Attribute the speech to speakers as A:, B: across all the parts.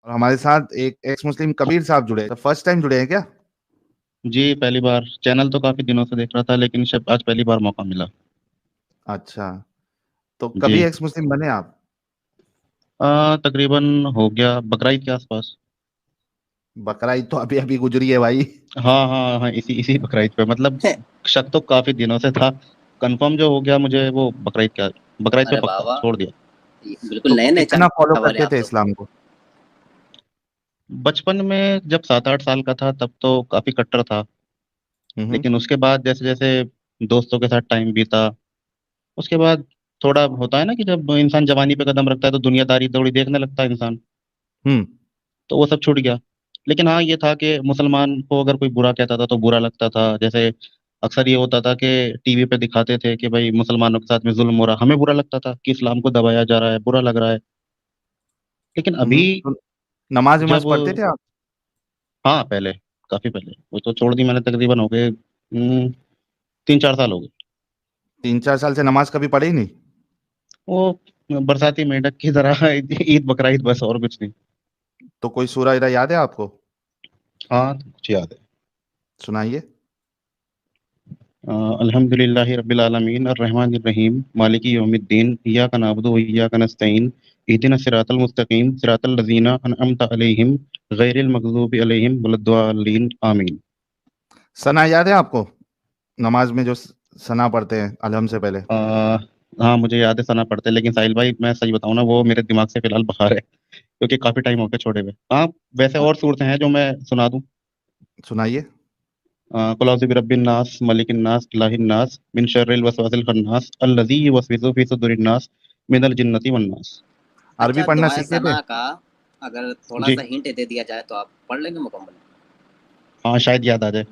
A: اور ہمارے ساتھ ایک ایکس مسلم کبیر صاحب جڑے ہیں. فرسٹ ٹائم جڑے ہیں کیا؟
B: جی پہلی بار. چینل تو کافی دنوں سے دیکھ رہا تھا لیکن آج پہلی بار موقع ملا.
A: اچھا، تو
B: جی
A: کبھی ایکس مسلم بنے آپ؟
B: تقریباً ہو گیا بقرعید کے آس پاس.
A: بقرعید تو ابھی ابھی گزری ہے بھائی.
B: ہاں ہاں ہاں اسی بقرعید پہ مطلب شک تو کافی دنوں سے تھا. کنفرم جو ہو گیا مجھے وہ بقرعید پہ
C: ارے
B: پکا
C: بابا
B: چھوڑ دیا.
C: بالکل
A: تو
C: نئے نئے
A: کتنا فالو
C: چاول ہیں
A: کرتے
C: آپ
A: تھے
C: تو.
A: اسلام کو؟
B: بچپن میں جب 7-8 سال کا تھا تب تو کافی کٹر تھا.
A: ہوں.
B: لیکن اس کے بعد جیسے جیسے دوستوں کے ساتھ ٹائم بیتا اس کے بعد تھوڑا ہوتا ہے نا کہ جب انسان جوانی پہ قدم رکھتا ہے تو دنیا داری تھوڑی دیکھنے لگتا ہے انسان.
A: ہوں.
B: تو وہ سب چھوٹ گیا. لیکن ہاں یہ تھا کہ مسلمان کو اگر کوئی برا کہتا تھا تو برا لگتا تھا. جیسے اکثر یہ ہوتا تھا کہ ٹی وی پہ دکھاتے تھے کہ بھائی مسلمانوں کے ساتھ میں ظلم ہو رہا, ہمیں برا لگتا تھا کہ اسلام کو دبایا جا رہا ہے, برا لگ رہا ہے. لیکن ابھی
A: تو نماز
B: جب
A: وماز پڑھتے تھے آپ؟
B: ہاں پہلے کافی پہلے, وہ تو چھوڑ دی میں نے تقریباً ہو گئے 3-4 سال ہو گئے.
A: 3-4 سال سے نماز کبھی پڑھی نہیں؟
B: وہ برساتی میںڈک کی طرح عید بقرعید بس, اور کچھ نہیں.
A: تو کوئی سورہ ارا یاد ہے آپ کو؟
B: ہاں کچھ یاد ہے.
A: سنائیے.
B: الحمد للہ رب العالمین الرحمن الرحیم مالک یوم الدین ایاک نعبد و ایاک نستعین اہدنا الصراط المستقیم صراط الذین انعمت علیہم غیر المغضوب علیہم ولا الضالین آمین.
A: ثنا یاد ہے آپ کو؟ نماز میں جو ثنا پڑھتے ہیں الحم سے پہلے.
B: ہاں مجھے یاد ہے ثنا پڑھتے, لیکن ساحل بھائی میں صحیح بتاؤں نا وہ میرے دماغ سے فی الحال باہر ہے کیونکہ کافی ٹائم ہو گیا چھوڑے ہوئے. ہاں ویسے اور صورتیں ہیں جو میں سنا دوں.
A: سنائیے.
B: قل اعوذ برب الناس ملک الناس الہ الناس من شر الوسواس الخناس الذی یوسوس فی صدور الناس من الجنۃ والناس.
A: عربی
C: اچھا
A: پڑھنا
C: دعائے
A: سیکھے تھے؟
C: ثنا کا اگر تھوڑا
B: جی
C: سا ہنٹ دے دیا جائے تو آپ پڑھ لیں گے مکمل.
B: ہاں شاید یاد آ جائے.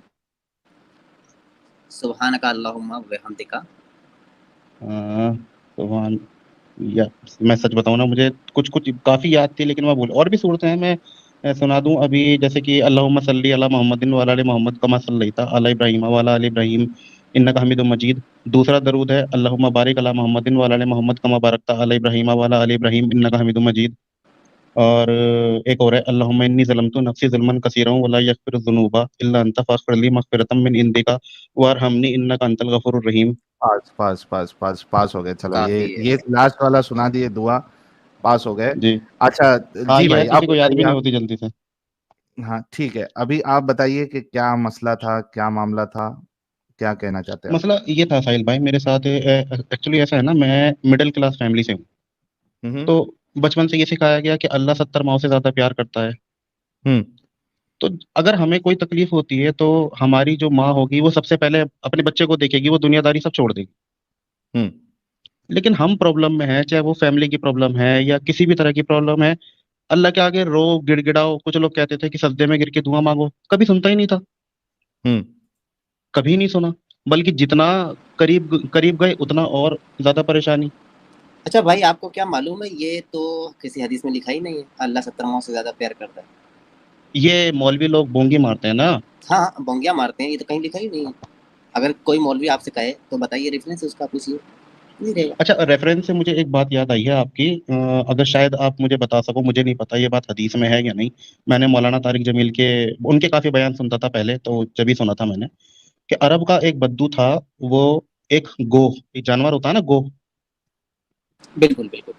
C: سبحانک اللہم وبحمدک.
B: سبحان یا میں سچ بتاؤں نا مجھے کچھ کافی یاد تھی لیکن میں بھول. اور بھی صورتیں ہیں میں سنا دوں ابھی, جیسے کہ اللہم صلی علی محمد وعلی آل محمد کما صلیت علی ابراہیم وعلی آل ابراہیم انک حمید مجید. دوسرا درود ہے اللہم بارک علی محمد وعلی آل محمد کما بارکت علی ابراہیم وعلی آل ابراہیم انک حمید مجید. اور ایک اور ہے اللہم انی ظلمت نفسی ظلما کثیرا ولا یغفر الذنوب الا انت فاغفر لی مغفرۃ من عندک وارحمنی انک انت الغفور الرحیم.
A: پاس ہو گئے. چلو
C: کافی ہے.
A: یہ لاسٹ والا سنا دیے, دعا پاس ہو گئے.
B: جی
A: اچھا
B: ہاں
A: جی
B: یہ
A: بھائی آپ
B: کسی کو یاد بھی
A: بتائیے.
B: نہیں
A: آپ
B: ہوتی جلدی سے.
A: ہاں ٹھیک ہے, ابھی آپ بتائیے کہ کیا مسئلہ تھا, کیا معاملہ تھا, کیا کہنا چاہتے ہیں آپ؟
B: مسئلہ یہ تھا ساحل بھائی میرے ساتھ ایکچولی ایسا ہے نا, میں مڈل کلاس فیملی سے ہوں. تو بچپن سے یہ سکھایا گیا کہ اللہ 70 ماؤں سے زیادہ پیار کرتا ہے. تو اگر ہمیں کوئی تکلیف ہوتی ہے تو ہماری جو ماں ہوگی وہ سب سے پہلے اپنے بچے کو دیکھے گی, وہ دنیا داری سب چھوڑ دے گی. لیکن ہم پرابلم میں ہیں, چاہے وہ فیملی کی پرابلم ہے یا کسی بھی طرح کی پرابلم ہے, اللہ کے آگے رو گڑ گڑاؤ. کچھ لوگ کہتے تھے کہ سجدے میں گر کے دعا مانگو, کبھی سنتا ہی نہیں تھا. کبھی نہیں سنا, بلکہ جتنا قریب گئے اتنا اور زیادہ پریشانی.
C: اچھا بھائی آپ کو کیا معلوم ہے, یہ تو کسی حدیث میں لکھا ہی نہیں ہے اللہ 70 ماؤں سے زیادہ پیار کرتا ہے.
B: یہ مولوی لوگ بونگی مارتے ہیں نا.
C: ہاں بونگیاں مارتے ہیں, یہ تو کہیں لکھا ہی نہیں ہے. اگر کوئی مولوی آپ سے کہے تو بتائیے ریفرنس اس کا پوچھیے, نہیں رہے گا.
B: اچھا ریفرنس سے مجھے ایک بات یاد آئی ہے آپ کی, اگر شاید آپ مجھے بتا سکو, مجھے نہیں پتا یہ بات حدیث میں ہے یا نہیں. میں نے مولانا طارق جمیل کے ان کے کافی بیان سنتا تھا پہلے, تو جب ہی سنا تھا میں نے کہ عرب کا ایک بدو تھا, وہ ایک گو, ایک جانور ہوتا ہے نا گو.
C: بالکل بالکل.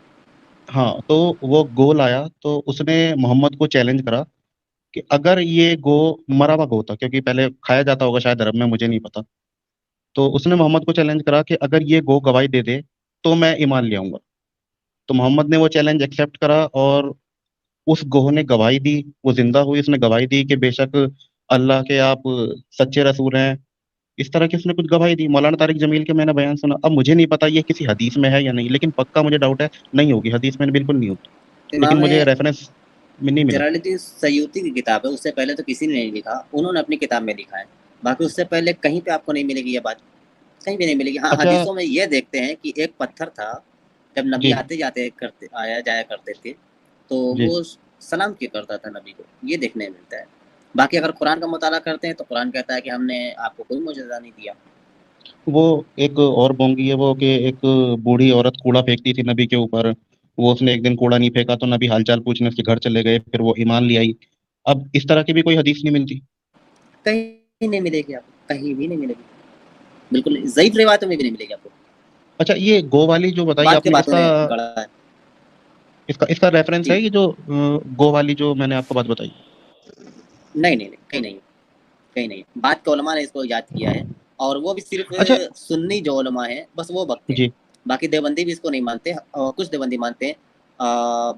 B: ہاں تو وہ گو لایا تو اس نے محمد کو چیلنج کرا کہ اگر یہ گو مرا ہوا گو تھا, کیونکہ پہلے کھایا جاتا ہوگا شاید عرب میں, مجھے نہیں پتا. تو اس نے محمد کو چیلنج کرا کہ اگر یہ گو گواہی دے دے تو میں ایمان لے آؤں گا. تو محمد نے وہ چیلنج ایکسیپٹ کرا اور اس گوہ نے گواہی دی, وہ زندہ ہوئی, اس نے گواہی دی کہ بے شک اللہ کے آپ سچے رسول ہیں. اس طرح کی اس نے کچھ گواہی دی. مولانا طارق جمیل کے میں نے بیان سنا. اب مجھے نہیں پتا یہ کسی حدیث میں ہے یا نہیں, لیکن پکا مجھے ڈاؤٹ ہے نہیں ہوگی, حدیث میں بالکل نہیں ہوگی, لیکن
C: امام
B: مجھے ریفرنس میں نہیں ملا.
C: جلال الدین سیوطی کی کتاب ہے, اس سے پہلے تو کسی نے نہیں لکھا, انہوں نے اپنی کتاب میں لکھا ہے. باقی اس سے پہلے کہیں پہ آپ کو نہیں ملے گی یہ بات, کہیں بھی نہیں ملے گی. ہاں
B: اچھا
C: حدیثوں میں یہ دیکھتے ہیں کہ ایک پتھر تھا, جب نبی
B: جی
C: آتے جاتے آیا جایا کرتے تھے تو
B: جی
C: وہ سلام کیا کرتا تھا نبی کو, یہ دیکھنے ملتا ہے. باقی اگر قرآن کا مطالعہ کرتے ہیں تو قرآن کہتا ہے کہ ہم نے آپ کو کوئی معجزہ نہیں دیا.
B: وہ ایک اور بونگی ہے وہ کہ ایک بوڑھی عورت کوڑا پھینکتی تھی نبی کے اوپر, وہ اس نے ایک دن کوڑا نہیں پھینکا تو نبی حال چال پوچھنے اس کے گھر چلے گئے, پھر وہ ایمان لے آئی. اب اس طرح کی بھی کوئی حدیث نہیں ملتی,
C: کہیں نہیں ملے گی آپ کو, کہیں بھی نہیں ملے گی, بالکل ضعیف روایتوں میں بھی نہیں ملے گی آپ کو.
B: اچھا یہ گو والی جو بتائی
C: بعد
B: آپ
C: کے
B: نے,
C: باتوں نے گڑا ہے.
B: اس کا ریفرنس
C: جی
B: ہے یہ جو گو والی جو میں نے آپ کو بات بتائی؟
C: نہیں نہیں نہیں, کہیں نہیں, کہیں نہیں. بعد کے علماء نے اس کو ایجاد کیا ہے, اور وہ بھی صرف
B: اچھا
C: سنی جو علماء ہیں بس وہ بکتے ہیں.
B: جی
C: باقی دیوبندی بھی اس کو نہیں مانتے, اور کچھ دیوبندی مانتے ہیں.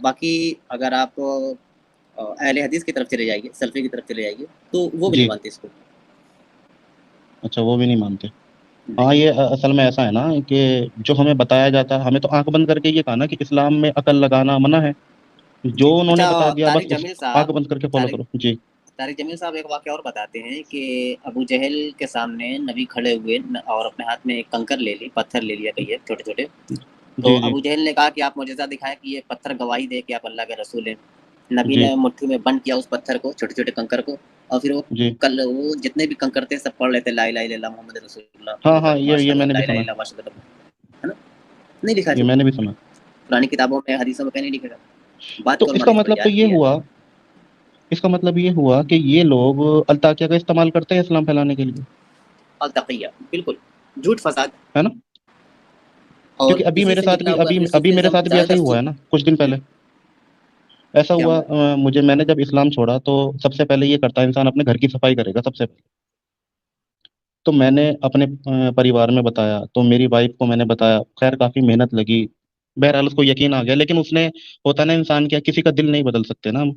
C: باقی اگر آپ اہل حدیث کی طرف چلے جائیے, سلفی کی طرف چلے جائیے, تو وہ بھی
B: جی
C: نہیں مانتے اس کو.
B: اچھا وہ بھی نہیں مانتے.
C: نہیں.
B: ہاں یہ اصل میں ایسا ہے نا کہ جو ہمیں بتایا جاتا ہے, ہمیں تو آنکھ بند کر کے یہ کہا نا کہ اسلام میں عقل لگانا منع ہے, جو
C: جی
B: انہوں نے
C: اچھا,
B: بتا دیا بس
C: طارق
B: اس
C: جمیل صاحب,
B: آنکھ بند کر کے فالو کرو. جی
C: طارق جمیل صاحب ایک واقعہ اور بتاتے ہیں کہ ابو جہل کے سامنے نبی کھڑے ہوئے اور اپنے ہاتھ میں ایک کنکر لے لی, پتھر لے لیا کہیے چھوٹے چھوٹے. تو
B: جی جی
C: ابو جہل نے کہا کہ آپ معجزہ دکھائیں کہ یہ پتھر گواہی دے کہ آپ اللہ کے رسول ہیں. نبی
B: جی
C: نے مٹھی میں بند کیا اس پتھر کو, چھوٹے چھوٹے کنکر کو, اور پھر
B: جی
C: وہ جتنے بھی کنکر تھے سب پڑھ لیتے لا الہ الا اللہ محمد رسول اللہ
B: ہاں ہاں یہ
C: اشہد
B: میں
C: ان
B: نے
C: لا
B: بھی
C: الہ
B: سنا,
C: الا اللہ واشہد ان, ہے نا. نہیں لکھا
B: یہ
C: جو
B: میں نے بھی سنا.
C: پرانی کتابوں میں حدیثوں میں کہیں نہیں لکھے گا. بات
B: تو
C: کو
B: اس
C: علماء
B: کا
C: نے اس کو
B: مطلب تو
C: یاد
B: یہ
C: کیا.
B: ہوا, اس کا مطلب یہ ہوا کہ یہ لوگ التاقیہ کا استعمال کرتے ہیں اسلام پھیلانے کے لیے,
C: التقیہ بالکل جھوٹ فساد.
B: ہے نا.
C: اور
B: کیونکہ ابھی
C: اسی
B: میرے
C: سے
B: ساتھ
C: نکلا
B: بھی
C: ہوا پھر
B: ابھی میرے
C: صوفیزم
B: ساتھ بھی
C: زیادہ
B: ایسا ہی
C: تر.
B: ہوا ہے نا کچھ دن پہلے. ایسا
C: کیا
B: ہوا
C: ہوا؟
B: میں نے جب اسلام چھوڑا تو سب سے پہلے یہ کرتا انسان اپنے گھر کی صفائی کرے گا سب سے پہلے. تو میں نے اپنے پریوار میں بتایا, تو میری وائف کو میں نے بتایا, خیر کافی محنت لگی, بہرحال اس کو یقین آ گیا. لیکن اس نے, ہوتا نا انسان کیا, کسی کا دل نہیں بدل سکتے نا ہم.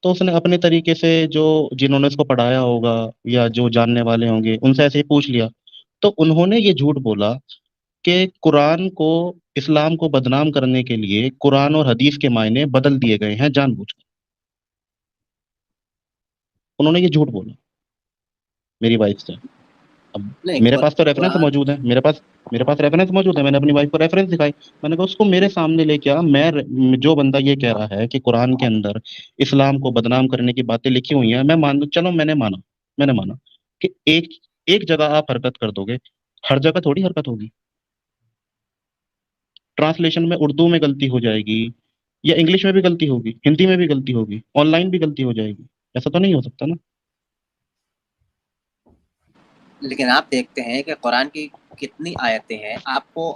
B: تو اس نے اپنے طریقے سے جو جنہوں نے اس کو پڑھایا ہوگا یا جو جاننے والے ہوں گے ان سے ایسے ہی پوچھ لیا. تو انہوں نے یہ جھوٹ بولا کہ قرآن کو, اسلام کو بدنام کرنے کے لیے قرآن اور حدیث کے معنی بدل دیے گئے ہیں جان بوجھ کر. انہوں نے یہ جھوٹ بولا میری وائف سے. اب
C: نہیں
B: میرے پاس تو ریفرنس
C: قرآن
B: موجود ہے, میرے پاس ریفرنس موجود ہے, میں نے اپنی وائف کو ریفرنس دکھائی. میں نے کہا اس کو میرے سامنے لے کے آ, میں جو بندہ یہ کہہ رہا ہے کہ قرآن کے اندر اسلام کو بدنام کرنے کی باتیں لکھی ہوئی ہیں, میں مان, چلو میں نے مانا کہ ایک جگہ آپ حرکت کر دو گے, ہر جگہ تھوڑی حرکت ہوگی. ٹرانسلیشن میں اردو میں غلطی ہو جائے گی, یا انگلش میں بھی غلطی ہوگی, ہندی میں بھی غلطی ہوگی, آن لائن بھی غلطی ہو جائے گی. ایسا تو نہیں ہو سکتا نا.
C: لیکن آپ دیکھتے ہیں کہ قرآن کی کتنی آیتیں ہیں. آپ کو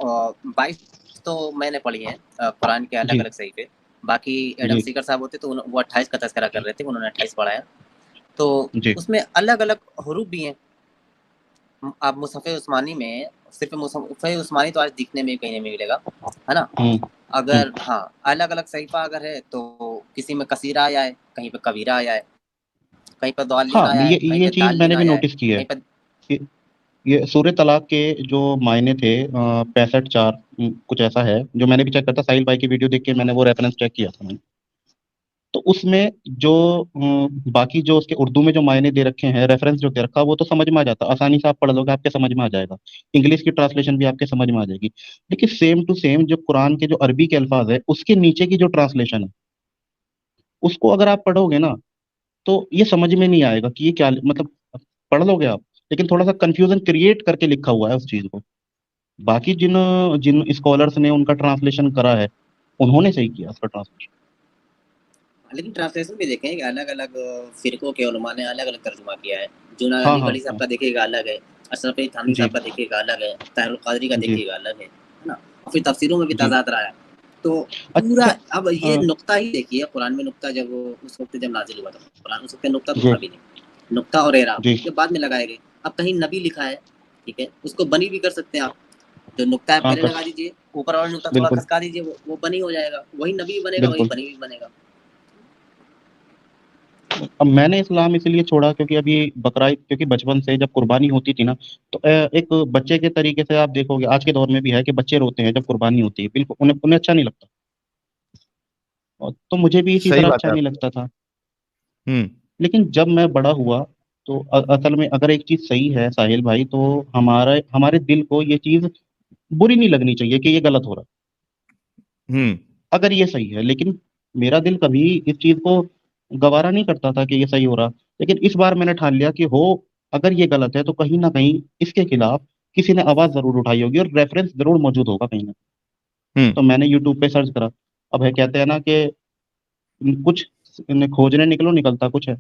C: 22 تو میں نے پڑھی ہیں قرآن کے الگ
B: جی
C: الگ صحیفے. باقی ایڈم
B: جی
C: سیکر صاحب ہوتے تو وہ 28 کا تذکرہ کر رہے تھے, انہوں نے 28 پڑھایا. تو
B: جی
C: اس میں الگ الگ حروف بھی ہیں. آپ مصحف عثمانی میں, صرف مصحف عثمانی تو آج دکھنے میں کہیں نہیں ملے گا, ہے نا.
B: ہوں ہوں
C: اگر ہاں الگ الگ صحیفہ اگر ہے تو کسی میں کثیرہ آیا ہے, کہیں پہ کبیرہ آیا ہے, کہیں پہ ضالین
B: ہاں
C: آیا ہے, کہیں
B: یہ
C: پہ
B: چیز میں
C: دالین
B: نے بھی
C: آیا ہے,
B: نوٹس کی ہے.
C: کہیں پہ.
B: یہ سورہ طلاق کے جو معنی تھے 65 کچھ ایسا ہے, جو میں نے بھی چیک کرتا, ساحل بھائی کی ویڈیو دیکھ کے میں نے وہ ریفرنس چیک کیا تھا. تو اس میں جو باقی جو اس کے اردو میں جو معنی دے رکھے ہیں, ریفرنس جو دے رکھا, وہ تو سمجھ میں آ جاتا, آسانی سے آپ پڑھ لو گے, آپ کے سمجھ میں آ جائے گا. انگلش کی ٹرانسلیشن بھی آپ کے سمجھ میں آ جائے گی. لیکن سیم ٹو سیم جو قرآن کے جو عربی کے الفاظ ہے, اس کے نیچے کی جو ٹرانسلیشن ہے, اس کو اگر آپ پڑھو گے نا تو یہ سمجھ میں نہیں آئے گا کہ یہ کیا, مطلب پڑھ لو گے آپ, لیکن تھوڑا سا کنفیوژن کریٹ کر کے لکھا ہوا ہے اس چیز کو. باقی جن اسکالرس نے ان کا ٹرانسلیشن کرا ہے, انہوں نے صحیح کیا اس کا ٹرانسلیشن.
C: لیکن ٹرانسلیشن بھی دیکھیں کہ الگ الگ فرقوں کے علماء نے الگ الگ ترجمہ کیا ہے. جنید
B: ہاں
C: علی
B: ہاں
C: گڑھی صاحب
B: ہاں
C: کا دیکھیے گا الگ ہے, اشرف علی تھانوی
B: جی
C: صاحب کا دیکھیے گا الگ ہے, طاہر القادری کا
B: جی
C: دیکھیے گا الگ ہے نا. اور پھر تفسیروں میں بھی
B: جی
C: تضاد رہا ہے. تو پورا
B: اچھا
C: اب یہ نقطہ ہی دیکھیے, قرآن میں نقطہ جب اس وقت جب نازل ہوا تھا قرآن, اس وقت نقطہ تو
B: جی
C: تھا بھی نہیں. نقطہ اور اعراب
B: جی
C: یہ بعد میں لگائے گئے. اب کہیں نبی لکھا ہے, ٹھیک ہے, اس کو بنی بھی کر سکتے ہیں آپ. جو نقطہ ہے
B: ہاں
C: پہلے لگا دیجیے, اوپر اور نقطہ تھوڑا
B: بالکل
C: کھسکا دیجیے, وہ بنی ہو جائے گا. وہی نبی بھی بنے گا, وہی
B: بالکل.
C: بنی بھی بنے گا.
B: اب میں نے اسلام اس لیے چھوڑا کیونکہ ابھی بقرعید, کیونکہ بچپن سے جب قربانی ہوتی تھی نا, تو ایک بچے کے طریقے سے آپ دیکھو گے, آج کے دور میں بھی ہے کہ بچے روتے ہیں جب قربانی ہوتی ہے, بالکل انہیں اچھا نہیں لگتا. تو مجھے بھی اسی
A: صحیح
B: طرح
A: بات
B: اچھا
A: ہے
B: نہیں
A: آپ
B: لگتا تھا.
A: کی.
B: لیکن جب میں بڑا ہوا تو اصل میں اگر ایک چیز صحیح ہے ساحل بھائی, تو ہمارے دل کو یہ چیز بری نہیں لگنی چاہیے کہ یہ غلط ہو رہا, اگر یہ صحیح ہے. لیکن میرا دل کبھی اس چیز کو گوارا نہیں کرتا تھا کہ یہ صحیح ہو رہا. لیکن اس بار میں نے ٹھان لیا کہ اگر یہ غلط ہے تو کہیں نہ کہیں اس کے خلاف کسی نے آواز ضرور اٹھائی ہوگی, اور ریفرنس ضرور موجود ہوگا کہیں نہ. تو میں نے یوٹیوب پہ سرچ کرا. اب ہے کہتے ہیں نا کہ کچھ کھوجنے نکلو نکلتا کچھ ہے.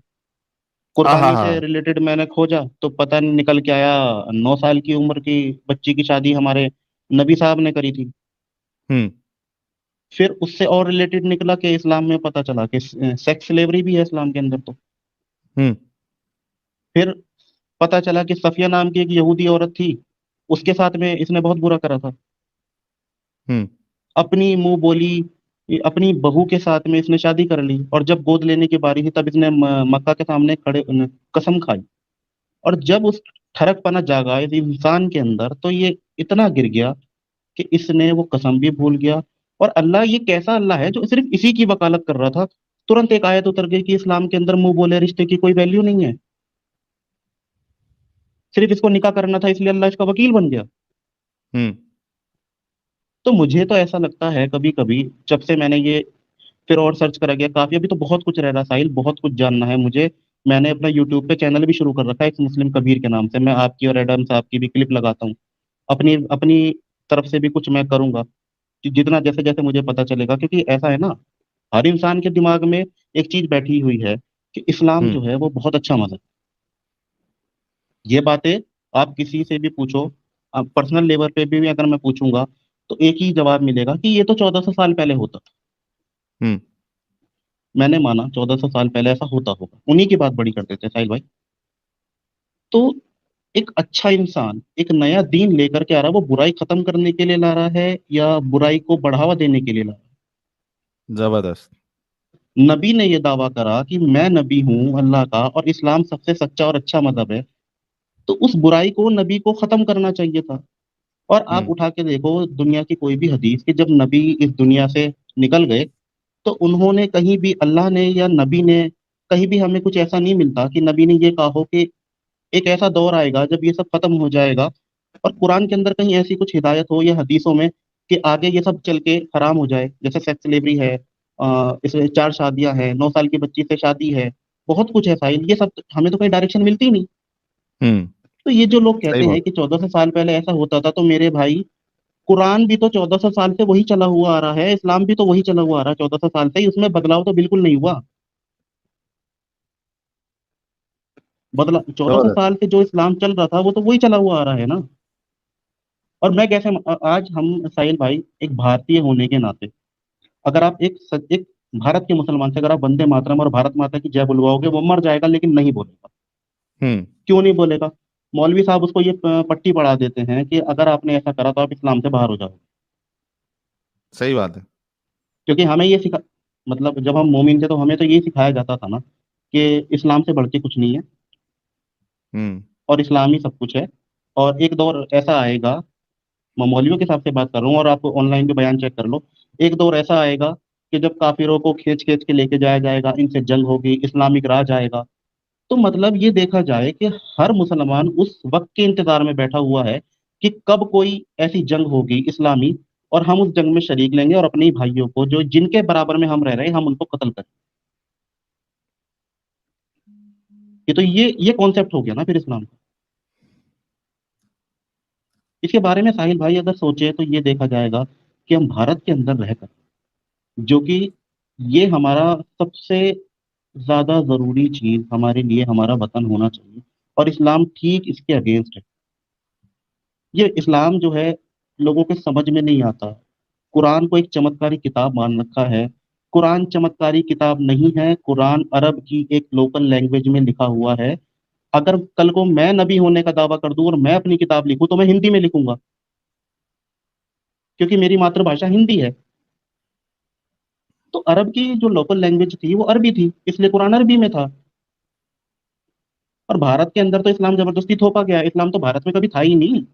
B: قربانی سے ریلیٹڈ میں نے کھوجا تو پتہ نہیں نکل کے آیا 9 سال کی عمر کی بچی کی شادی ہمارے نبی صاحب نے کری تھی. پھر اس سے اور ریلیٹڈ نکلا کہ اسلام میں پتہ چلا کہ سیکس سلیوری بھی ہے اسلام کے اندر. تو پھر پتہ چلا کہ صفیہ نام کی ایک یہودی عورت تھی, اس کے ساتھ میں اس نے بہت برا کرا تھا. اپنی منہ بولی اپنی بہو کے ساتھ میں اس نے شادی کر لی, اور جب گود لینے کی باری تھی تب اس نے مکہ کے سامنے کھڑے قسم کھائی. اور جب اس ٹھڑک پنا جاگا اس انسان کے اندر تو یہ اتنا گر گیا کہ اس نے وہ قسم بھی بھول گیا. اور اللہ یہ کیسا اللہ ہے جو صرف اسی کی وکالت کر رہا تھا, ترنت ایک آیت اتر گئی کہ اسلام کے اندر منہ بولے رشتے کی کوئی ویلیو نہیں ہے, صرف اس کو نکاح کرنا تھا اس لیے اللہ اس کا وکیل بن گیا. تو مجھے تو ایسا لگتا ہے کبھی کبھی جب سے میں نے یہ پھر اور سرچ کرا گیا کافی, ابھی تو بہت کچھ رہ رہا ساحل, بہت کچھ جاننا ہے مجھے. میں نے اپنا یوٹیوب پہ چینل بھی شروع کر رکھا ہے ایک مسلم کبیر کے نام سے. میں آپ کی اور ایڈم صاحب کی بھی کلپ لگاتا ہوں, اپنی طرف سے بھی کچھ میں کروں گا جتنا جیسے جیسے مجھے پتا چلے گا. کیونکہ ایسا ہے نا, ہر انسان کے دماغ میں ایک چیز بیٹھی ہوئی ہے کہ اسلام جو ہے وہ بہت اچھا مذہب. یہ باتیں آپ کسی سے بھی پوچھو, پرسنل لیول پہ بھی اگر میں پوچھوں گا تو ایک ہی جواب ملے گا کہ یہ تو 1400 سال پہلے ہوتا تھا. میں نے مانا 1400 سال پہلے ایسا ہوتا ہوگا, انہی کی بات بڑی کرتے تھے ساحل بھائی. تو ایک اچھا انسان ایک نیا دین لے کر کے آ رہا ہے, وہ برائی ختم کرنے کے لیے لا رہا ہے یا برائی کو بڑھاوا دینے کے لیے لا رہا ہے؟
A: زبردست.
B: نبی نے یہ دعویٰ کرا کہ میں نبی ہوں اللہ کا اور اسلام سب سے سچا اور اچھا مذہب ہے, تو اس برائی کو نبی کو ختم کرنا چاہیے تھا. اور آپ اٹھا کے دیکھو دنیا کی کوئی بھی حدیث کہ جب نبی اس دنیا سے نکل گئے تو انہوں نے کہیں بھی, اللہ نے یا نبی نے کہیں بھی, ہمیں کچھ ایسا نہیں ملتا کہ نبی نے یہ کہا ہو کہ ایک ایسا دور آئے گا جب یہ سب ختم ہو جائے گا. اور قرآن کے اندر کہیں ایسی کچھ ہدایت ہو یا حدیثوں میں کہ آگے یہ سب چل کے حرام ہو جائے, جیسے سیکس سلیوری ہے, اس میں 4 شادیاں ہیں, 9 سال کی بچی سے شادی ہے, بہت کچھ ہے ساحل. یہ سب ہمیں تو کوئی ڈائریکشن ملتی ہی نہیں. تو یہ جو لوگ کہتے ہیں کہ 1400 سال پہلے ایسا ہوتا تھا, تو میرے بھائی قرآن بھی تو 1400 سال سے وہی چلا ہوا آ رہا ہے, اسلام بھی تو وہی چلا ہوا آ رہا ہے 1400 سال سے ہی, اس میں بدلاؤ تو بالکل نہیں ہوا. 1400 سال سے جو اسلام چل رہا تھا وہ تو وہی چلا ہوا آ رہا ہے نا. اور میں کیسے آج ہم ساحل بھائی ایک بھارتیہ ہونے کے ناطے اگر آپ ایک بھارت کے مسلمان سے اگر آپ وندے ماترم اور بھارت ماتا کی جے بلواؤ گے, وہ مر جائے گا لیکن نہیں بولے گا. کیوں نہیں بولے گا؟ مولوی صاحب اس کو یہ پٹی پڑھا دیتے ہیں کہ اگر آپ نے ایسا کرا تو آپ اسلام سے باہر ہو جاؤ.
A: صحیح بات ہے.
B: کیونکہ ہمیں یہ مطلب جب ہم مومن تھے تو ہمیں تو یہ سکھایا جاتا تھا نا کہ اسلام سے بڑھ کے کچھ نہیں ہے اور اسلام ہی سب کچھ ہے. اور ایک دور ایسا آئے گا, میں مولویوں کے حساب سے بات کر رہا ہوں اور آپ آن لائن بھی بیان چیک کر لو, ایک دور ایسا آئے گا کہ جب کافروں کو کھینچ کے لے کے جایا جائے گا, ان سے جنگ ہوگی, اسلامک راج آئے گا. تو مطلب یہ دیکھا جائے کہ ہر مسلمان اس وقت کے انتظار میں بیٹھا ہوا ہے کہ کب کوئی ایسی جنگ ہوگی اسلامی اور ہم اس جنگ میں شریک لیں گے اور اپنے بھائیوں کو جو جن کے برابر میں ہم رہ رہے ہیں ہم ان کو قتل کریں. یہ تو یہ کانسیپٹ ہو گیا نا پھر اسلام کا. اس کے بارے میں ساحل بھائی اگر سوچے تو یہ دیکھا جائے گا کہ ہم بھارت کے اندر رہ کر, جو کہ یہ ہمارا سب سے زیادہ ضروری چیز ہمارے لیے ہمارا وطن ہونا چاہیے, اور اسلام ٹھیک اس کے اگینسٹ ہے. یہ اسلام جو ہے لوگوں کے سمجھ میں نہیں آتا. قرآن کو ایک چمتکاری کتاب مان رکھا ہے. قرآن چمتکاری کتاب نہیں ہے, قرآن عرب کی ایک لوکل لینگویج میں لکھا ہوا ہے. اگر کل کو میں نبی ہونے کا دعویٰ کر دوں اور میں اپنی کتاب لکھوں تو میں ہندی میں لکھوں گا, کیونکہ میری ماتر بھاشا ہندی ہے. تو عرب کی جو لوکل لینگویج تھی وہ عربی تھی, اس لیے قرآن عربی میں تھا. اور بھارت کے اندر تو اسلام زبردستی تھوپا گیا, اسلام تو بھارت میں کبھی تھا ہی نہیں.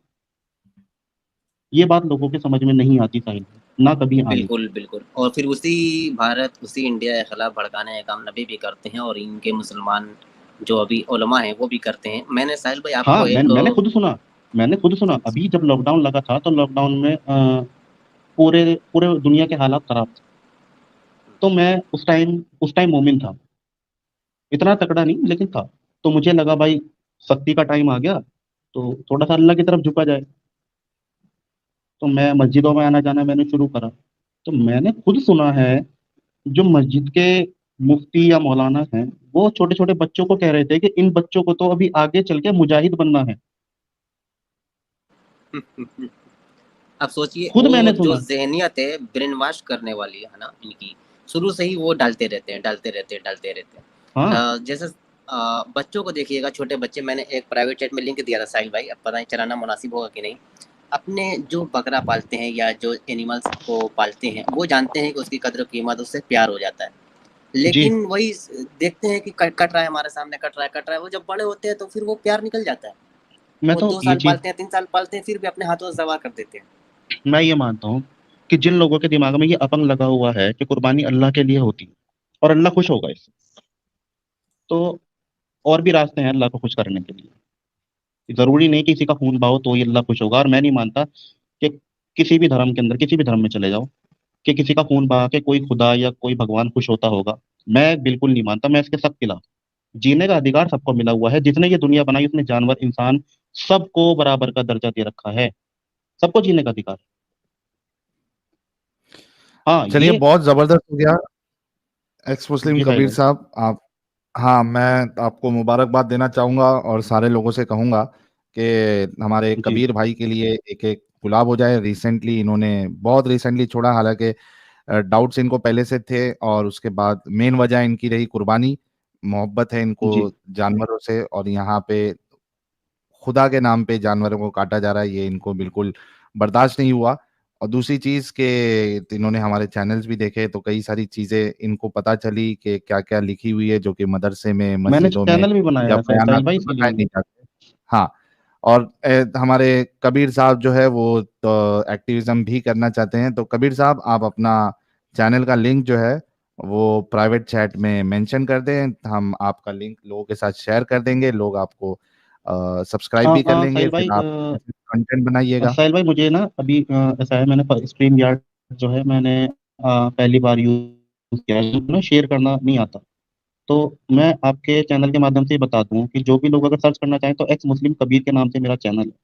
B: یہ بات لوگوں کے سمجھ میں نہیں آتی ساحل, نہ کبھی آئی.
C: بالکل بالکل. اور پھر اسی بھارت اسی انڈیا کے خلاف بھڑکانے کا کام نبی بھی کرتے ہیں, اور ان کے مسلمان جو ابھی علماء ہیں وہ بھی کرتے ہیں. میں نے ساحل بھائی آپ کو ایک
B: میں نے خود سنا ابھی جب لاک ڈاؤن لگا تھا تو لاک ڈاؤن میں پورے دنیا کے حالات خراب تھے. تو میں اس ٹائم مومن تھا, اتنا تکڑا نہیں لیکن تھا. تو مجھے لگا بھائی سختی کا ٹائم آ گیا تو تھوڑا سا اللہ کی طرف جھکا جائے. تو میں مسجدوں میں آنا جانا میں نے شروع کرا، تو میں نے خود سنا ہے جو مسجد کے مفتی یا مولانا ہیں وہ چھوٹے چھوٹے بچوں کو کہہ رہے تھے کہ ان بچوں کو تو ابھی آگے چل کے مجاہد بننا ہے.
C: اب سوچئے
B: خود میں
C: وہ
B: نے
C: جو
B: سنا.
C: ذہنیت ہے برین واش کرنے والی ہے نا ان کی، شروع سے ہی وہ ڈالتے رہتے ہیں.
B: ہاں
C: جیسے بچوں کو دیکھیے گا، چھوٹے بچے، میں نے ایک پرائیویٹ چیٹ میں لنک دیا تھا ساحل بھائی، اب پتہ نہیں چلانا مناسب ہوگا کہ نہیں. اپنے جو بکرا پالتے ہیں یا جو اینیملس کو پالتے ہیں وہ جانتے ہیں کہ اس کی قدر و قیمت، اس سے پیار ہو جاتا ہے،
B: جی.
C: لیکن وہی دیکھتے ہیں کہ کٹ رہا ہے ہمارے سامنے، کٹ رہا ہے، وہ جب بڑے ہوتے ہیں تو پھر وہ پیار نکل جاتا ہے.
B: میں
C: وہ
B: تو
C: 2
B: یہ
C: سال
B: چیز
C: پالتے ہیں، 3 سال پالتے ہیں، پھر بھی اپنے ہاتھوں سے ذبح کر دیتے ہیں.
B: میں یہ مانتا ہوں کہ جن لوگوں کے دماغ میں یہ اپنگ لگا ہوا ہے کہ قربانی اللہ کے لیے ہوتی ہے اور اللہ خوش ہوگا اس سے، تو اور بھی راستے ہیں اللہ کو خوش کرنے کے لیے. ضروری نہیں کہ کسی کا خون بہاؤ تو ہی اللہ خوش ہوگا. اور میں نہیں مانتا کہ کسی بھی دھرم کے اندر، کسی بھی دھرم میں چلے جاؤ، کہ کسی کا خون بہا کے کوئی خدا یا کوئی بھگوان خوش ہوتا ہوگا. میں بالکل نہیں مانتا، میں اس کے سب خلاف. جینے کا ادھیکار سب کو ملا ہوا ہے. جس نے یہ دنیا بنائی اس نے جانور، انسان، سب کو برابر کا درجہ دے رکھا ہے. سب کو جینے کا ادھیکار. ہاں
A: چلیے
B: یہ
A: بہت زبردست ہو گیا ایکس مسلم
B: جی ساحل
A: کبیر
B: بھائی.
A: صاحب. آپ ہاں میں آپ کو مبارکباد دینا چاہوں گا اور سارے لوگوں سے کہوں گا کہ ہمارے
B: جی
A: کبیر بھائی کے لیے ایک گلاب ہو جائے. ریسنٹلی انہوں نے بہت ریسنٹلی چھوڑا، حالانکہ ڈاؤٹس ان کو پہلے سے تھے، اور اس کے بعد مین وجہ ان کی رہی قربانی. محبت ہے ان کو
B: جی
A: جانوروں سے، اور یہاں پہ خدا کے نام پہ جانوروں کو کاٹا جا رہا ہے، یہ ان کو بالکل برداشت نہیں ہوا. اور دوسری چیز کہ انہوں نے ہمارے چینلز بھی دیکھے تو کئی ساری چیزیں ان کو پتہ چلی کہ کیا کیا لکھی ہوئی ہے جو کہ مدرسے میں،
B: میں نے
A: مسجدوں میں
B: چینل بھی
A: یا
B: بنایا ہے ساحل
A: بیانات
B: بھائی
A: میں
B: اس کے
A: بتائے
B: لیے.
A: نہیں جاتے. ہاں، اور ہمارے کبیر صاحب جو ہے وہ تو ایکٹیویزم بھی کرنا چاہتے ہیں. تو کبیر صاحب آپ اپنا چینل کا لنک جو ہے وہ پرائیویٹ چیٹ میں مینشن کر دیں، ہم آپ کا لنک لوگوں کے ساتھ شیئر کر دیں گے، لوگ آپ کو سبسکرائب بھی کر لیں گے،
B: ساحل بھائی،
A: پھر آپ کنٹینٹ بنائیے گا.
B: ساحل بھائی مجھے نا ابھی ایسا ہے، میں نے اسٹریم یارڈ جو ہے میں نے پہلی بار یوز کیا ہے، شیئر کرنا نہیں آتا. تو میں آپ کے چینل کے مادھیم سے بتا دوں کہ جو بھی لوگ اگر سرچ کرنا چاہیں تو ایکس مسلم کبیر کے نام سے میرا چینل ہے.